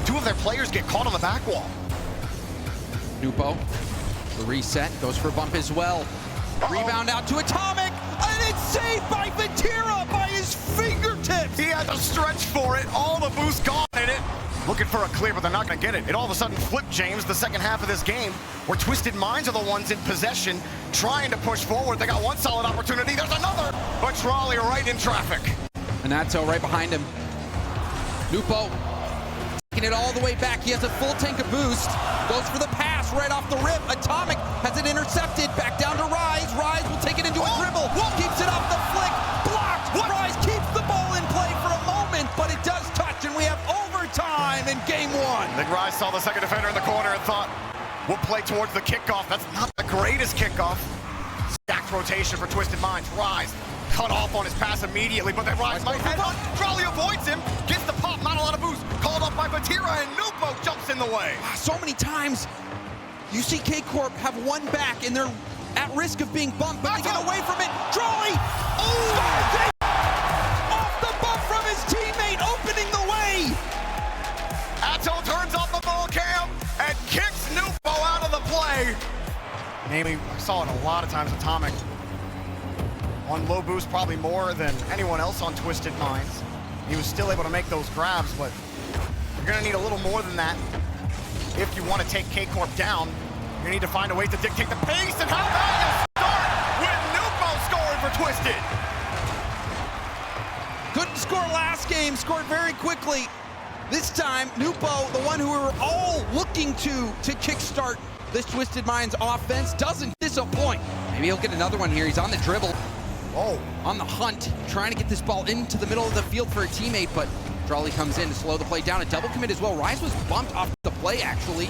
2 of their players get caught on the back wall. Nupo, the reset, goes for a bump as well. Rebound out to Atomic, and it's saved by Vatira by his fingertips. He had to stretch for it, all the boost gone in it. Looking for a clear, but they're not gonna get it. It all of a sudden flipped, James, the second half of this game, where Twisted Minds are the ones in possession, trying to push forward. They got one solid opportunity, there's another, but Raleigh right in traffic. Anato right behind him. Nupo taking it all the way back. He has a full tank of boost. Goes for the pass right off the rip. Atomic has it intercepted. Back down to Rise. Rise will take it into a dribble. Keeps it off the flick. Blocked. Rise keeps the ball in play for a moment, but it does touch, and we have overtime in game 1. I think Rise saw the second defender in the corner and thought, we'll play towards the kickoff. That's not the greatest kickoff. Stacked rotation for Twisted Minds. Rise cut off on his pass immediately, but then Rise might head on. Raleigh avoids him, gets the pop, not a lot of boost. Called up by Vatira, and Nupo jumps in the way. So many times you see K-Corp have one back, and they're at risk of being bumped, but they get away from it. Trolley! Oh! Off the bump from his teammate, opening the way! Atto turns off the ball cam and kicks Nupo out of the play. Namely, I saw it a lot of times, Atomic on low boost, probably more than anyone else on Twisted Minds. He was still able to make those grabs, but you're gonna need a little more than that if you want to take K-Corp down. You need to find a way to dictate the pace, and how about you start with Nupo scoring for Twisted? Couldn't score last game, scored very quickly. This time, Nupo, the one who we were all looking to kickstart this Twisted Minds offense, doesn't disappoint. Maybe he'll get another one here. He's on the dribble. Oh, on the hunt, trying to get this ball into the middle of the field for a teammate, but Raleigh comes in to slow the play down. A double commit as well. Rise was bumped off the play, actually.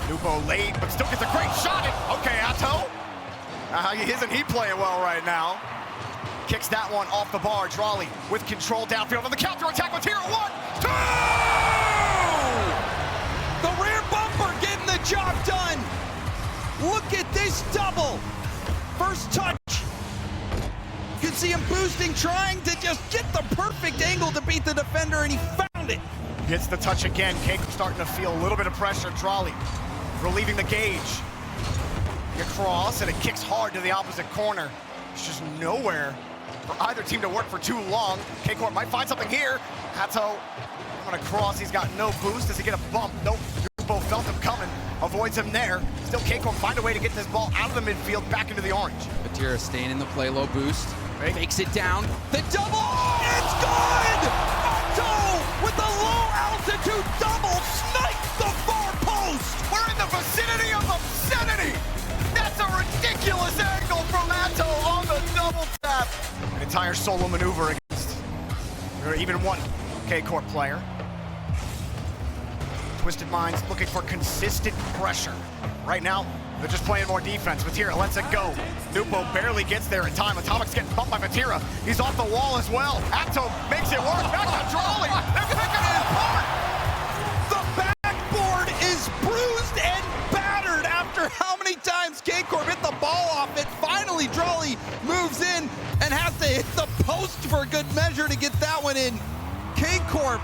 Nupo late, but still gets a great shot. Okay, Atto. Isn't he playing well right now? Kicks that one off the bar. Raleigh with control downfield on the counter attack with 1, 2! The rear bumper getting the job done. Look at this double. First touch. You can see him boosting, trying to just get the perfect angle to beat the defender, and he found it. Gets the touch again. Cake starting to feel a little bit of pressure. Raleigh relieving the gauge. Across, and it kicks hard to the opposite corner. It's just nowhere for either team to work for too long. K-Corp might find something here. Atto on a cross. He's got no boost. Does he get a bump? Nope. Nupo felt him coming. Avoids him there. Still K-Corp find a way to get this ball out of the midfield back into the orange. Vatira staying in the play, low boost. Makes it down. The double! It's good! Atto with the low altitude double snipes the far post! We're in the vicinity of obscenity! That's a ridiculous angle from Atto on the double tap. An entire solo maneuver against even one K-Corp player. Twisted Minds looking for consistent pressure. Right now, they're just playing more defense. Vatira lets it go. Nupo barely gets there in time. Atomic's getting bumped by Vatira. He's off the wall as well. Atto makes it work. Back to Raleigh. They're picking it apart. The backboard is bruised and battered after how many times K-Corp hit the ball off it. Finally, Raleigh moves in and has to hit the post for a good measure to get that one in. K-Corp,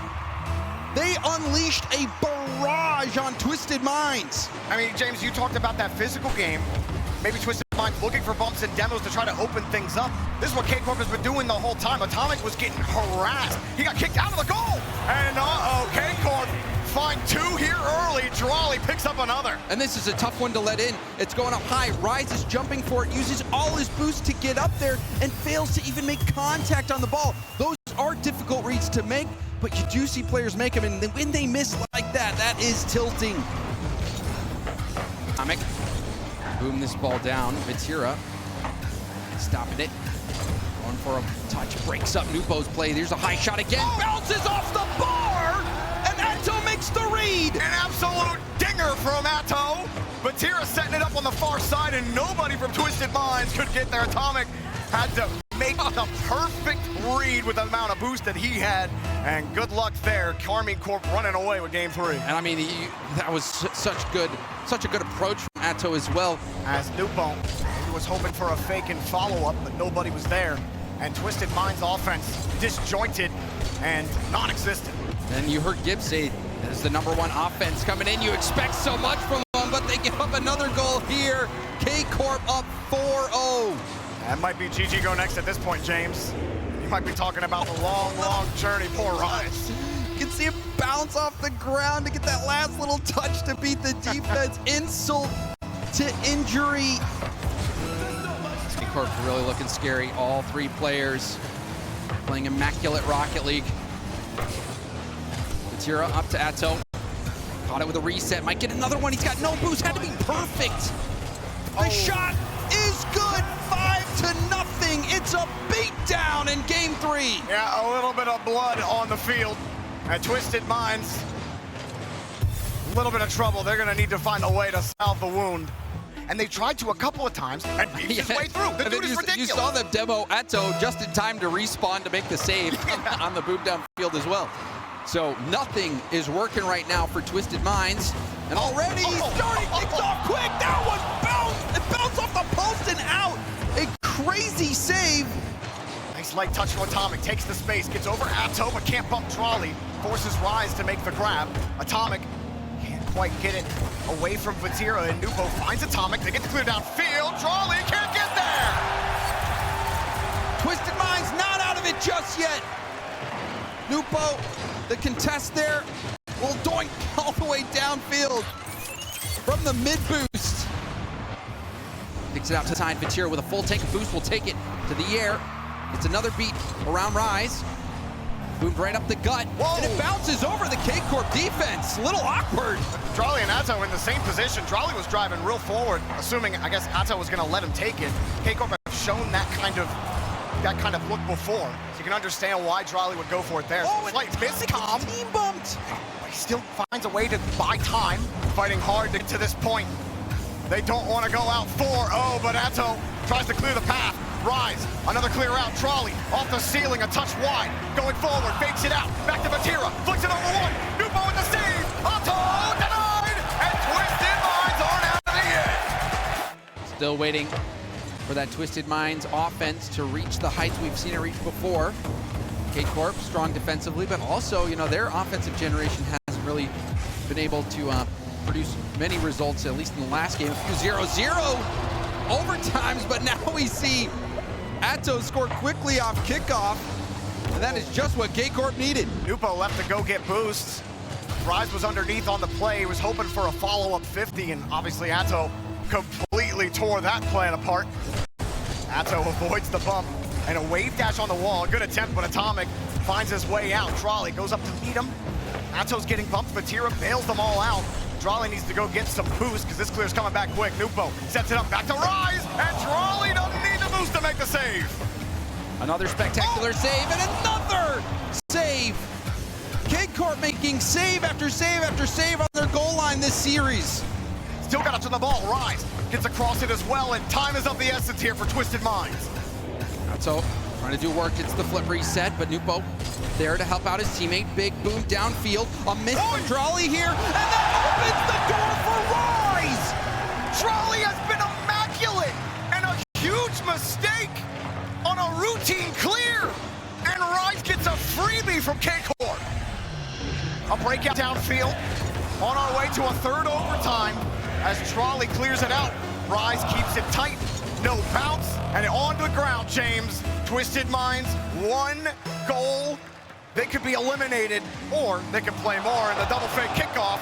they unleashed a barrage on Twisted Minds. I mean, James, you talked about that physical game. Maybe Twisted Minds looking for bumps and demos to try to open things up. This is what K-Corp has been doing the whole time. Atomic was getting harassed. He got kicked out of the goal. And K-Corp find 2 here early. Raleigh picks up another. And this is a tough one to let in. It's going up high. Rise is jumping for it, uses all his boost to get up there, and fails to even make contact on the ball. Those are difficult reads to make, but you do see players make them, and when they miss like that, that is tilting. Atomic, boom this ball down. Vatira stopping it. Going for a touch, breaks up Nupo's play. There's a high shot again. Bounces off the bar, and Atto makes the read. An absolute dinger from Atto. Vatira setting it up on the far side, and nobody from Twisted Minds could get there. Atomic had to make the perfect read with the amount of boost that he had, and good luck there. Karmine Corp running away with game 3. And I mean, that was such a good approach from Atto as well. As Nupo was hoping for a fake and follow-up, but nobody was there. And Twisted Minds offense disjointed and non-existent. And you heard Gibbs say, as the #1 offense coming in, you expect so much from them, but they give up another goal here. K-Corp up 4-0. That might be GG go next at this point, James. You might be talking about the long, long journey. Poor Rise. You can see him bounce off the ground to get that last little touch to beat the defense. Insult to injury. K-Corp really looking scary. All three players playing immaculate Rocket League. Vatira up to Atto. Caught it with a reset. Might get another one. He's got no boost. Had to be perfect. The shot is good. 5-0. It's a beatdown in game 3. Yeah, a little bit of blood on the field. And Twisted Minds, a little bit of trouble. They're going to need to find a way to salve the wound. And they tried to a couple of times and beat his way through. The dude is ridiculous. You saw them demo Atto just in time to respawn to make the save on the boom down field as well. So nothing is working right now for Twisted Minds. And already he's starting things off quick. That one bounced. It bounced off the post and out. A crazy save. Nice light touch from Atomic. Takes the space, gets over Atto, but can't bump Trolley. Forces Rise to make the grab. Atomic can't quite get it away from Vatira, and Nupo finds Atomic. They get to clear downfield. Trolley can't get there. Twisted Minds not out of it just yet. Nupo, the contest there, will doink all the way downfield from the mid-boost. Kicks it out to side. Vatira with a full tank of boost will take it to the air. It's another beat around Rise. Boomed right up the gut. Whoa. And it bounces over the K-Corp defense. A little awkward. Trolley and Atto in the same position. Trolley was driving real forward, assuming, I guess, Atto was going to let him take it. K-Corp have shown that kind of look before. So you can understand why Trolley would go for it there. Oh, slight miscom. Team bumped. But he still finds a way to buy time, fighting hard to get to this point. They don't want to go out 4-0, but Atto tries to clear the path. Rise, another clear out. Trolley off the ceiling, a touch wide. Going forward, fakes it out. Back to Vatira, flicks it over one. Nupo with the save. Atto denied, and Twisted Minds aren't out of it yet. Still waiting for that Twisted Minds offense to reach the heights we've seen it reach before. K-Corp strong defensively, but also, you know, their offensive generation hasn't really been able to produce many results, at least in the last game. A few 0-0 overtimes, but now we see Atto score quickly off kickoff, and that is just what K-Corp needed. Nupo left to go get boosts. Rise was underneath on the play. He was hoping for a follow-up 50, and obviously Atto completely tore that plan apart. Atto avoids the bump, and a wave dash on the wall. A good attempt, but Atomic finds his way out. Trolley goes up to meet him. Atto's getting bumped. Vatira bails them all out. Trolley needs to go get some boost because this clear's coming back quick. Nupo sets it up back to Rise, and Trolley doesn't need the boost to make the save. Another spectacular save, and another save. K-Corp making save after save after save on their goal line this series. Still got up to the ball. Rise gets across it as well, and time is of the essence here for Twisted Minds. Atto trying to do work, gets the flip reset, but Nupo there to help out his teammate. Big boom downfield. A miss from Trolley here, and that opens the door for Rise! Trolley has been immaculate, and a huge mistake on a routine clear, and Rise gets a freebie from K-Corp. A breakout downfield, on our way to a third overtime, as Trolley clears it out. Rise keeps it tight, no bounce, and on the ground, James. Twisted Minds, one goal. They could be eliminated, or they could play more in the double fake kickoff,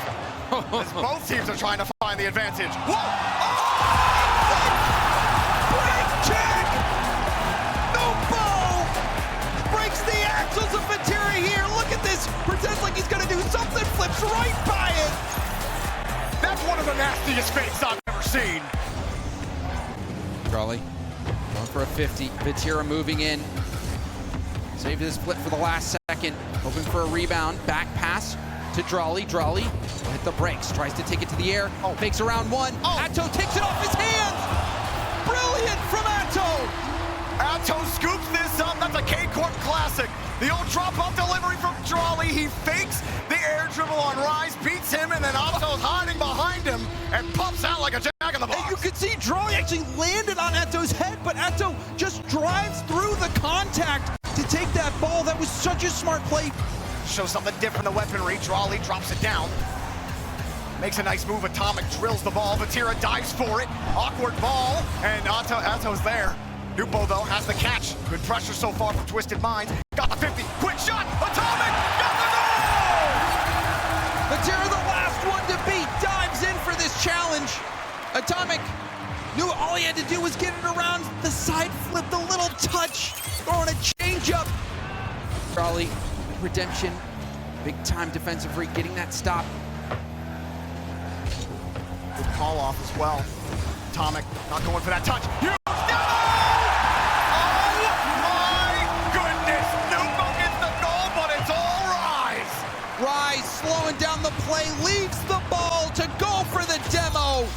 as both teams are trying to find the advantage. Whoa! Oh! Break check! Nupo breaks the axles of Vatira here. Look at this. Pretends like he's going to do something. Flips right by it. That's one of the nastiest fakes I've ever seen. Trolley going for a 50. Vatira moving in. Saved his split for the last second. Hoping for a rebound. Back pass to Trolley. Trolley hit the brakes. Tries to take it to the air. Fakes around one. Atto takes it off his hands. Brilliant from Atto. Atto scoops this up. That's a K-Corp classic. The old drop-off delivery from Trolley. He fakes the air dribble on Rise, beats him, and then Atto's hiding behind him and pops out like a jack-in-the-box. And you can see Trolley actually landed on Atto's head, but Atto just drives through the contact to take that ball. That was such a smart play. shows something different in the weaponry. Raleigh drops it down. Makes a nice move. Atomic drills the ball. Vatira dives for it. Awkward ball, and Ato's there. Nupo, though, has the catch. Good pressure so far from Twisted Minds. Got the 50. Quick shot. Atomic got the goal! Vatira, the last one to beat, dives in for this challenge. Atomic knew all he had to do was get it around the side flip, the little touch, throwing a change-up. Raleigh, redemption, big-time defensive read, getting that stop. Good call off as well. Atomic not going for that touch. Oh my goodness! Nupo gets the goal, but it's all Rise. Rise slowing down the play, leaves the ball to go for the demo.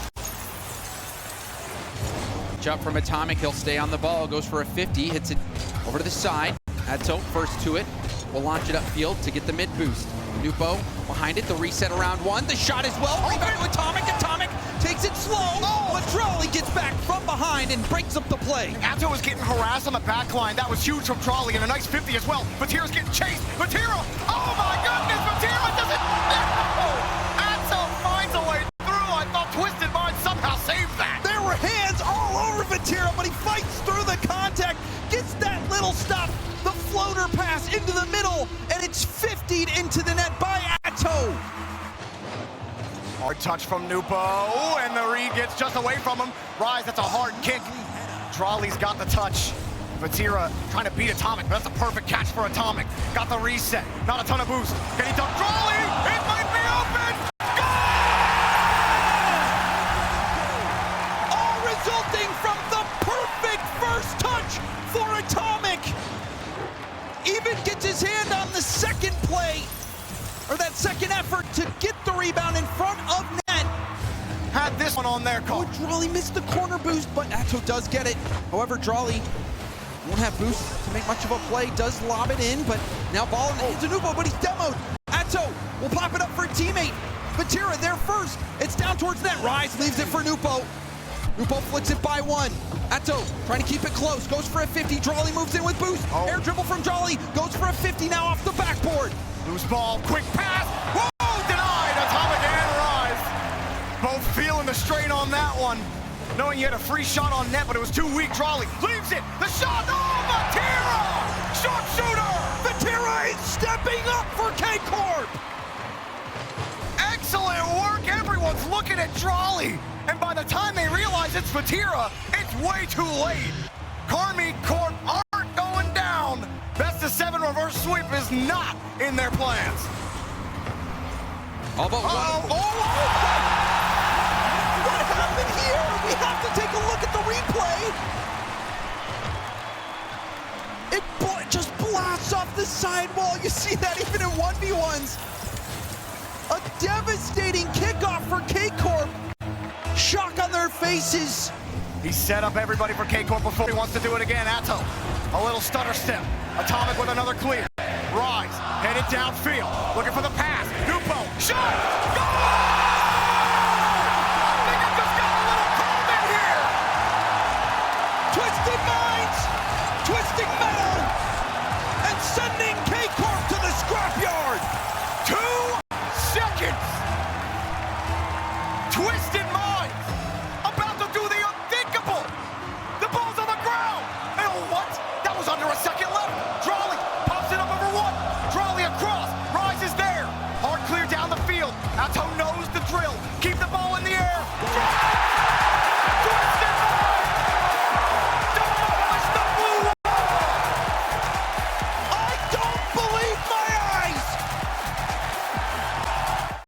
Jump from Atomic, he'll stay on the ball, goes for a 50, hits it over to the side. Atto first to it, will launch it upfield to get the mid boost. Nupo behind it, the reset around one, the shot as well, rebound to Atomic, Atomic takes it slow, but Raleigh gets back from behind and breaks up the play. Atto was getting harassed on the back line, that was huge from Raleigh, and a nice 50 as well. Vatira's getting chased, Vatira, oh my goodness, Vatira doesn't, no! Atto finds a way through, I thought Twisted Mind somehow saved that. There were hands all over Vatira, but he fights through the contact, gets that little stop, the floater pass into the middle, and it's 50'd into the net by Atto. Hard touch from Nupo, and the read gets just away from him. Rise, that's a hard kick. Raleigh's got the touch. Vatira trying to beat Atomic, but that's a perfect catch for Atomic. Got the reset, not a ton of boost. Can he dunk Raleigh? It might be open! Goal! All resulting from the perfect first touch for Atomic. Even gets his hand on the second play, or that second effort to get the rebound in front of net. Had this one on their call. Raleigh missed the corner boost, but Atto does get it. However, Raleigh won't have boost to make much of a play, does lob it in, but now ball in the hands of Nupo, but he's demoed. Atto will pop it up for a teammate. Vatira there first. It's down towards net. Rise leaves it for Nupo. Nupo flicks it by one. Atto trying to keep it close, goes for a 50. Raleigh moves in with boost. Air dribble from Raleigh, goes for a 50 now off the backboard. Loose ball, quick pass. Whoa, denied. Atomic and Rise. Both feeling the strain on that one. Knowing you had a free shot on net, but it was too weak. Raleigh leaves it. The shot. Oh, Vatira! Sharpshooter! Vatira is stepping up for K-Corp. Excellent work. Everyone's looking at Raleigh. And by the time they realize it's Vatira, it's way too late. Karmine Corp aren't going down. Best of 7 reverse sweep is not in their plans. What happened here? We have to take a look at the replay. It just blasts off the sidewall. You see that even in 1v1s. A devastating kickoff for K-Corp. Shock on their faces. He set up everybody for K-Corp before he wants to do it again. Atto, a little stutter step. Atomic with another clear. Rise, headed downfield, looking for the pass. Nupo, shot! Goal! I think it just got a little cold in here. Twisted Minds, twisting metal, and sending K-Corp to the scrapyard. 2 seconds. Twisted Minds about to do the unthinkable. The ball's on the ground. And what? That was under a second left. Raleigh pops it up over one. Raleigh across. Rise is there. Hard clear down the field. Atto knows the drill. Keep the ball in the air.